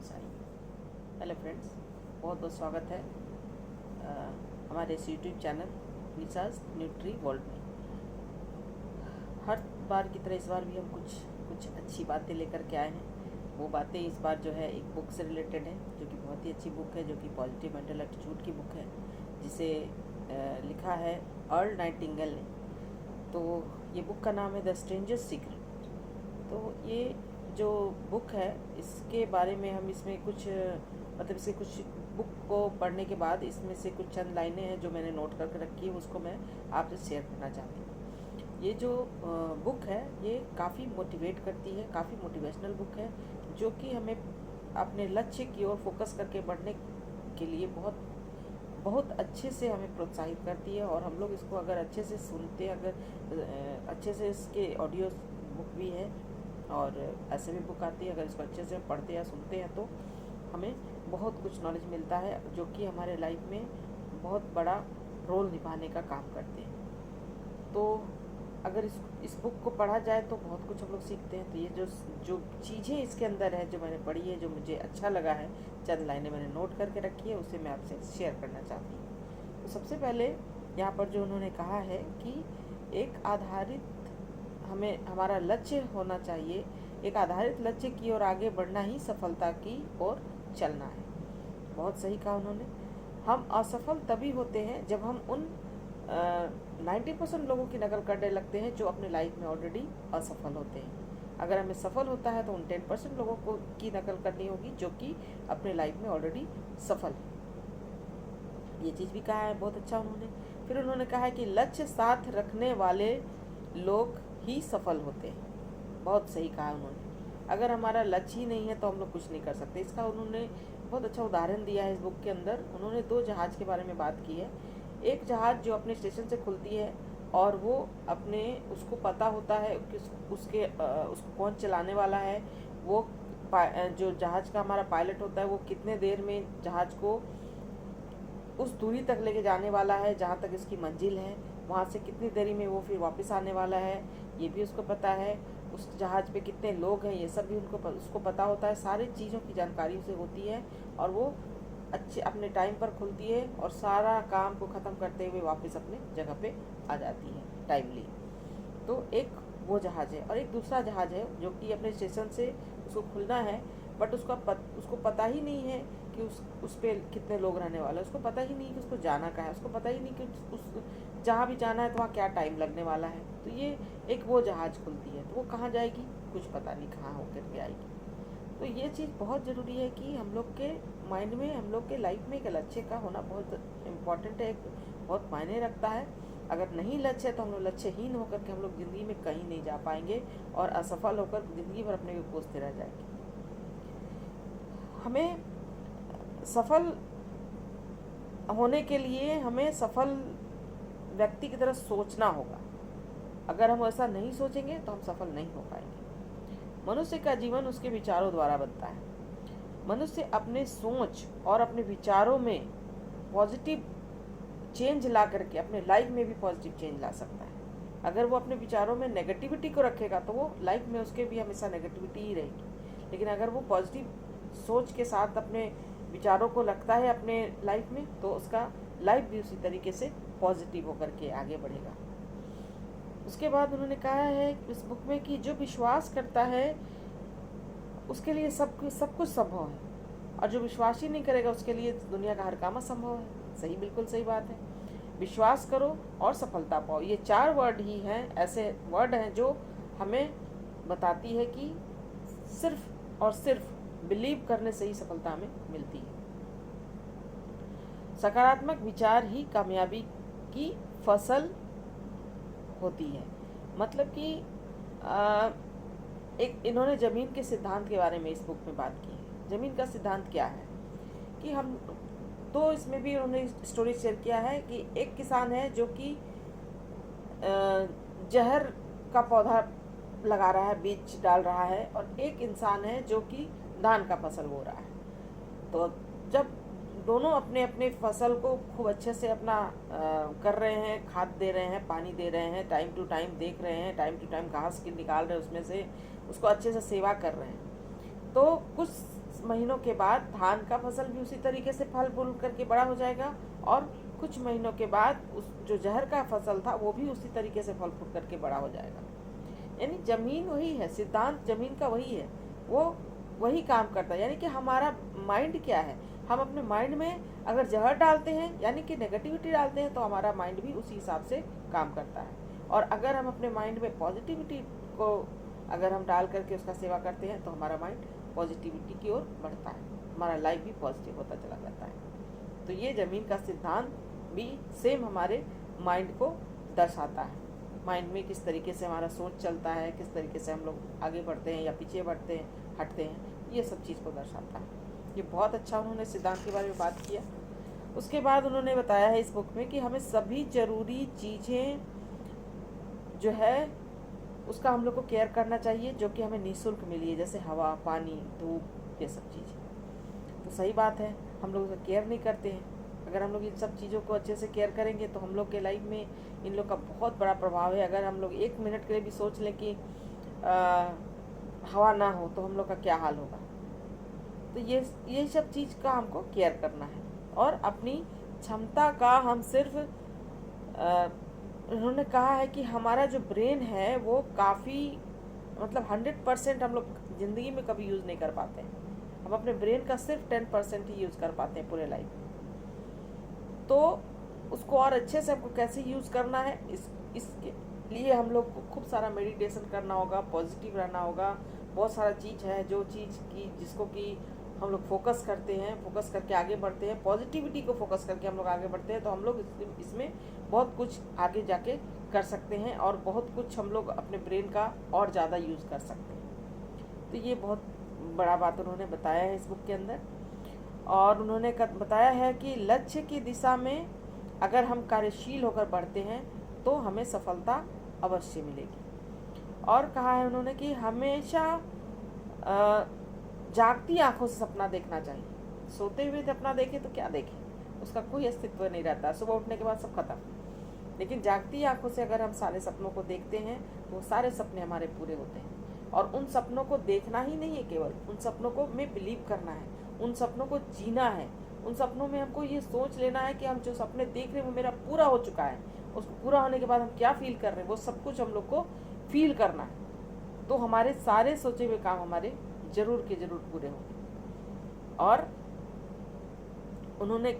Sai. Hello friends, बहुत बहुत स्वागत है हमारे इस यूट्यूब चैनल निसाज न्यूट्री वर्ल्ड में। हर बार की तरह इस बार भी हम कुछ अच्छी बातें लेकर के आए हैं। वो बातें इस बार जो है एक बुक से रिलेटेड है, जो कि बहुत ही अच्छी बुक है, जो कि पॉजिटिव मेंटल एटीट्यूड की बुक है, जिसे लिखा है अर्ल नाइटिंगेल ने। तो ये बुक का नाम है द स्ट्रेंजर्स सीक्रेट। तो ये जो बुक है इसके बारे में हम इसमें कुछ मतलब इसके कुछ बुक को पढ़ने के बाद इसमें से कुछ चंद लाइनें हैं जो मैंने नोट करके रखी है, उसको मैं आपसे शेयर करना चाहती हूँ। ये जो बुक है ये काफ़ी मोटिवेट करती है, काफ़ी मोटिवेशनल बुक है, जो कि हमें अपने लक्ष्य की ओर फोकस करके बढ़ने के लिए बहुत अच्छे से हमें प्रोत्साहित करती है। और हम लोग इसको अगर अच्छे से सुनते, अगर अच्छे से इसके ऑडियो बुक भी है और ऐसे भी बुक आती है, अगर इसको अच्छे से पढ़ते या सुनते हैं तो हमें बहुत कुछ नॉलेज मिलता है, जो कि हमारे लाइफ में बहुत बड़ा रोल निभाने का काम करते हैं। तो अगर इस बुक को पढ़ा जाए तो बहुत कुछ हम लोग सीखते हैं। तो ये जो चीज़ें इसके अंदर है, जो मैंने पढ़ी है, जो मुझे अच्छा लगा है, चंद लाइनें मैंने नोट करके रखी है, उसे मैं आपसे शेयर करना चाहती हूँ। तो सबसे पहले यहाँ पर जो उन्होंने कहा है कि एक आधारित हमें हमारा लक्ष्य होना चाहिए, एक आधारित लक्ष्य की ओर आगे बढ़ना ही सफलता की ओर चलना है। बहुत सही कहा उन्होंने। हम असफल तभी होते हैं जब हम उन 90% लोगों की नकल करने लगते हैं जो अपने लाइफ में ऑलरेडी असफल होते हैं। अगर हमें सफल होता है तो उन 10% लोगों को की नकल करनी होगी जो कि अपने लाइफ में ऑलरेडी सफल है। ये चीज़ भी कहा है, बहुत अच्छा उन्होंने। फिर उन्होंने कहा है कि लक्ष्य साथ रखने वाले लोग ही सफल होते हैं। बहुत सही कहा उन्होंने। अगर हमारा लक्ष्य ही नहीं है तो हम लोग कुछ नहीं कर सकते। इसका उन्होंने बहुत अच्छा उदाहरण दिया है इस बुक के अंदर। उन्होंने 2 जहाज़ के बारे में बात की है। एक जहाज़ जो अपने स्टेशन से खुलती है और वो अपने उसको पता होता है कि उसको कौन चलाने वाला है, वो जो जहाज़ का हमारा पायलट होता है वो कितने देर में जहाज़ को उस दूरी तक लेके जाने वाला है जहाँ तक इसकी मंजिल है, वहाँ से कितनी देरी में वो फिर वापस आने वाला है, ये भी उसको पता है। उस जहाज़ पे कितने लोग हैं ये सब भी उसको पता होता है। सारी चीज़ों की जानकारी उसे होती है और वो अच्छे अपने टाइम पर खुलती है और सारा काम को ख़त्म करते हुए वापस अपने जगह पे आ जाती है टाइमली। तो एक वो जहाज़ है और एक दूसरा जहाज़ है जो कि अपने स्टेशन से उसको खुलना है, बट उसको पता ही नहीं है कि उस पर कितने लोग रहने वाले हैं। उसको पता ही नहीं कि उसको जाना कहाँ है, उसको पता ही नहीं कि उस जहाँ भी जाना है तो वहाँ क्या टाइम लगने वाला है। तो ये एक वो जहाज़ खुलती है, तो वो कहाँ जाएगी कुछ पता नहीं, कहाँ होकर के आएगी। तो ये चीज़ बहुत ज़रूरी है कि हम लोग के माइंड में, हम लोग के लाइफ में एक लक्ष्य का होना बहुत इम्पॉर्टेंट है, बहुत मायने रखता है। अगर नहीं लक्ष्य है तो हम लोग लक्ष्यहीन होकर के हम लोग ज़िंदगी में कहीं नहीं जा पाएंगे और असफल होकर ज़िंदगी भर अपने को कोसते रह जाएंगे। हमें सफल होने के लिए हमें सफल व्यक्ति की तरह सोचना होगा। अगर हम ऐसा नहीं सोचेंगे तो हम सफल नहीं हो पाएंगे। मनुष्य का जीवन उसके विचारों द्वारा बनता है। मनुष्य अपने सोच और अपने विचारों में पॉजिटिव चेंज ला करके अपने लाइफ में भी पॉजिटिव चेंज ला सकता है। अगर वो अपने विचारों में नेगेटिविटी को रखेगा तो वो लाइफ में उसके भी हमेशा नेगेटिविटी ही रहेगी। लेकिन अगर वो पॉजिटिव सोच के साथ अपने विचारों को रखता है अपने लाइफ में, तो उसका लाइफ भी उसी तरीके से पॉजिटिव होकर के आगे बढ़ेगा। उसके बाद उन्होंने कहा है इस बुक में कि जो विश्वास करता है उसके लिए सब कुछ संभव है, और जो विश्वास ही नहीं करेगा उसके लिए दुनिया का हर काम असंभव है। सही, बिल्कुल सही बात है। विश्वास करो और सफलता पाओ, ये 4 वर्ड ही हैं, ऐसे वर्ड हैं जो हमें बताती है कि सिर्फ और सिर्फ बिलीव करने से ही सफलता हमें मिलती है। सकारात्मक विचार ही कामयाबी की फसल होती है। मतलब कि एक इन्होंने ज़मीन के सिद्धांत के बारे में इस बुक में बात की है। ज़मीन का सिद्धांत क्या है कि हम तो इसमें भी उन्होंने स्टोरी शेयर किया है कि एक किसान है जो कि जहर का पौधा लगा रहा है, बीज डाल रहा है, और एक इंसान है जो कि धान का फसल बो रहा है। तो जब दोनों अपने अपने फसल को खूब अच्छे से अपना कर रहे हैं, खाद दे रहे हैं, पानी दे रहे हैं, टाइम टू टाइम देख रहे हैं, टाइम टू टाइम घास की निकाल रहे हैं, उसमें से उसको अच्छे से सेवा कर रहे हैं, तो कुछ महीनों के बाद धान का फसल भी उसी तरीके से फल फूल करके बड़ा हो जाएगा, और कुछ महीनों के बाद उस जो जहर का फसल था वो भी उसी तरीके से फल फूल करके बड़ा हो जाएगा। यानी जमीन वही है, सिद्धांत जमीन का वही है, वो वही काम करता है। यानी कि हमारा माइंड क्या है, हम अपने माइंड में अगर जहर डालते हैं यानी कि नेगेटिविटी डालते हैं तो हमारा माइंड भी उसी हिसाब से काम करता है। और अगर हम अपने माइंड में पॉजिटिविटी को अगर हम डाल करके उसका सेवा करते हैं तो हमारा माइंड पॉजिटिविटी की ओर बढ़ता है, हमारा लाइफ भी पॉजिटिव होता चला जाता है। तो ये ज़मीन का सिद्धांत भी सेम हमारे माइंड को दर्शाता है। माइंड में किस तरीके से हमारा सोच चलता है, किस तरीके से हम लोग आगे बढ़ते हैं या पीछे बढ़ते हैं, हटते हैं, ये सब चीज़ को दर्शाता है। ये बहुत अच्छा उन्होंने सिद्धांत के बारे में बात किया। उसके बाद उन्होंने बताया है इस बुक में कि हमें सभी ज़रूरी चीज़ें जो है उसका हम लोग को केयर करना चाहिए जो कि हमें निःशुल्क मिली है, जैसे हवा, पानी, धूप, ये सब चीज़ें। तो सही बात है, हम लोग उसका केयर नहीं करते हैं। अगर हम लोग इन सब चीज़ों को अच्छे से केयर करेंगे तो हम लोग के लाइफ में इन लोग का बहुत बड़ा प्रभाव है। अगर हम लोग 1 मिनट के लिए भी सोच लें कि हवा ना हो तो हम लोग का क्या हाल होगा। तो ये सब चीज़ का हमको केयर करना है, और अपनी क्षमता का हम सिर्फ उन्होंने कहा है कि हमारा जो ब्रेन है वो काफ़ी मतलब 100% हम लोग ज़िंदगी में कभी यूज़ नहीं कर पाते हैं। हम अपने ब्रेन का सिर्फ 10% ही यूज़ कर पाते हैं पूरे लाइफ में। तो उसको और अच्छे से हमको कैसे यूज़ करना है, इसके लिए हम लोग को खूब सारा मेडिटेशन करना होगा, पॉजिटिव रहना होगा। बहुत सारा चीज़ है जो चीज़ की जिसको कि हम लोग फोकस करते हैं, फोकस करके आगे बढ़ते हैं, पॉजिटिविटी को फोकस करके हम लोग आगे बढ़ते हैं तो हम लोग इसमें बहुत कुछ आगे जाके कर सकते हैं, और बहुत कुछ हम लोग अपने ब्रेन का और ज़्यादा यूज़ कर सकते हैं। तो ये बहुत बड़ा बात उन्होंने बताया है इस बुक के अंदर। और उन्होंने बताया है कि लक्ष्य की दिशा में अगर हम कार्यशील होकर बढ़ते हैं तो हमें सफलता अवश्य मिलेगी। और कहा है उन्होंने कि हमेशा जागती आंखों से सपना देखना चाहिए। सोते हुए सपना देखें तो क्या देखें, उसका कोई अस्तित्व नहीं रहता, सुबह उठने के बाद सब खत्म। लेकिन जागती आंखों से अगर हम सारे सपनों को देखते हैं तो वो सारे सपने हमारे पूरे होते हैं। और उन सपनों को देखना ही नहीं है, केवल उन सपनों को में बिलीव करना है, उन सपनों को जीना है। उन सपनों में हमको ये सोच लेना है कि हम जो सपने देख रहे हैं वो मेरा पूरा हो चुका है, उसको पूरा होने के बाद हम क्या फील कर रहे हैं वो सब कुछ हम लोग को फील करना है। तो हमारे सारे सोचे हुए काम हमारे ज़रूर के ज़रूर पूरे होंगे। और उन्होंने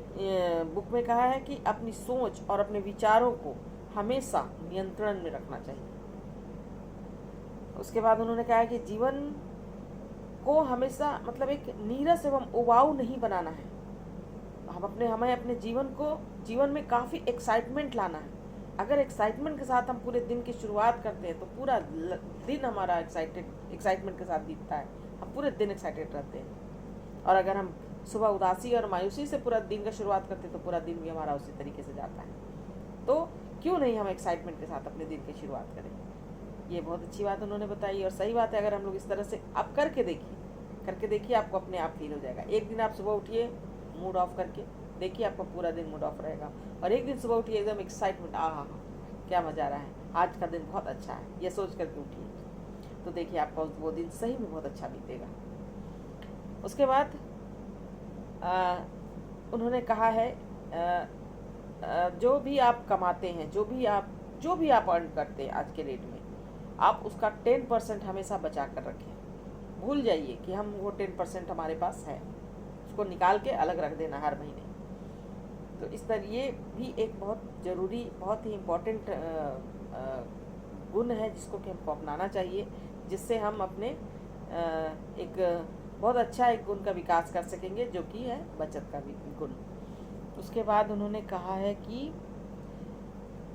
बुक में कहा है कि अपनी सोच और अपने विचारों को हमेशा नियंत्रण में रखना चाहिए। उसके बाद उन्होंने कहा है कि जीवन को हमेशा मतलब एक नीरस एवं उबाऊ नहीं बनाना है। हमें अपने जीवन में काफ़ी एक्साइटमेंट लाना है। अगर एक्साइटमेंट के साथ हम पूरे दिन की शुरुआत करते हैं तो पूरा दिन हमारा एक्साइटमेंट के साथ बीतता है, हम पूरे दिन एक्साइटेड रहते हैं। और अगर हम सुबह उदासी और मायूसी से पूरा दिन का शुरुआत करते हैं तो पूरा दिन भी हमारा उसी तरीके से जाता है। तो क्यों नहीं हम एक्साइटमेंट के साथ अपने दिन की शुरुआत करें। ये बहुत अच्छी बात उन्होंने बताई, और सही बात है। अगर हम लोग इस तरह से आप करके देखिए आपको अपने आप फील हो जाएगा। एक दिन आप सुबह उठिए मूड ऑफ करके देखिए, आपका पूरा दिन मूड ऑफ रहेगा। और एक दिन सुबह उठिए एकदम एक्साइटमेंट, हाँ क्या मज़ा आ रहा है, आज का दिन बहुत अच्छा है, ये सोच करके उठिए तो देखिए आपका वो दिन सही में बहुत अच्छा बीतेगा। उसके बाद उन्होंने कहा है जो भी आप कमाते हैं, जो भी आप अर्न करते हैं आज के रेट में, आप उसका 10% हमेशा बचा कर रखें। भूल जाइए कि हम वो 10% हमारे पास है, उसको निकाल के अलग रख देना हर महीने। तो इस तरह ये भी एक बहुत ज़रूरी, बहुत ही इम्पोर्टेंट गुण है जिसको कि हमको अपनाना चाहिए, जिससे हम अपने एक बहुत अच्छा एक गुण का विकास कर सकेंगे जो कि है बचत का भी गुण। उसके बाद उन्होंने कहा है कि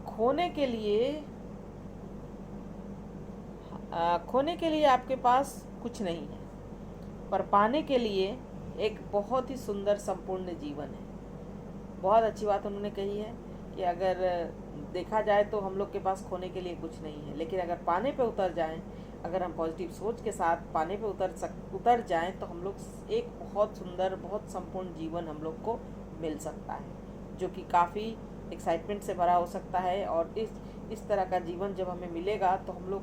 खोने के लिए आपके पास कुछ नहीं है, पर पाने के लिए एक बहुत ही सुंदर संपूर्ण जीवन है। बहुत अच्छी बात उन्होंने कही है कि अगर देखा जाए तो हम लोग के पास खोने के लिए कुछ नहीं है, लेकिन अगर पाने पे उतर जाएं, अगर हम पॉजिटिव सोच के साथ पाने पे उतर जाएं तो हम लोग एक बहुत सुंदर, बहुत संपूर्ण जीवन हम लोग को मिल सकता है, जो कि काफ़ी एक्साइटमेंट से भरा हो सकता है। और इस तरह का जीवन जब हमें मिलेगा तो हम लोग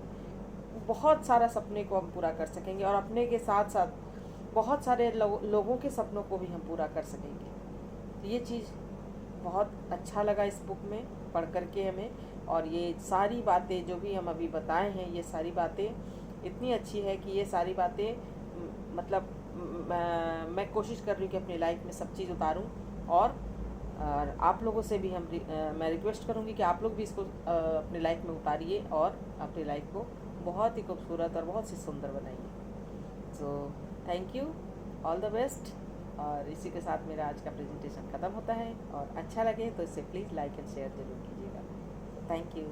बहुत सारा सपने को हम पूरा कर सकेंगे, और अपने के साथ साथ बहुत सारे लोगों के सपनों को भी हम पूरा कर सकेंगे। तो ये चीज़ बहुत अच्छा लगा इस बुक में पढ़ कर के हमें। और ये सारी बातें जो भी हम अभी बताए हैं, ये सारी बातें इतनी अच्छी है कि ये सारी बातें मतलब मैं कोशिश कर रही हूँ कि अपनी लाइफ में सब चीज़ उतारूँ। और आप लोगों से भी मैं रिक्वेस्ट करूँगी कि आप लोग भी इसको अपनी लाइफ में उतारिए और अपनी लाइफ को बहुत ही खूबसूरत और बहुत ही सुंदर बनाइए। So thank you, all the best. और इसी के साथ मेरा आज का प्रेजेंटेशन ख़त्म होता है। और अच्छा लगे तो इसे प्लीज़ लाइक एंड शेयर ज़रूर कीजिएगा। Thank you.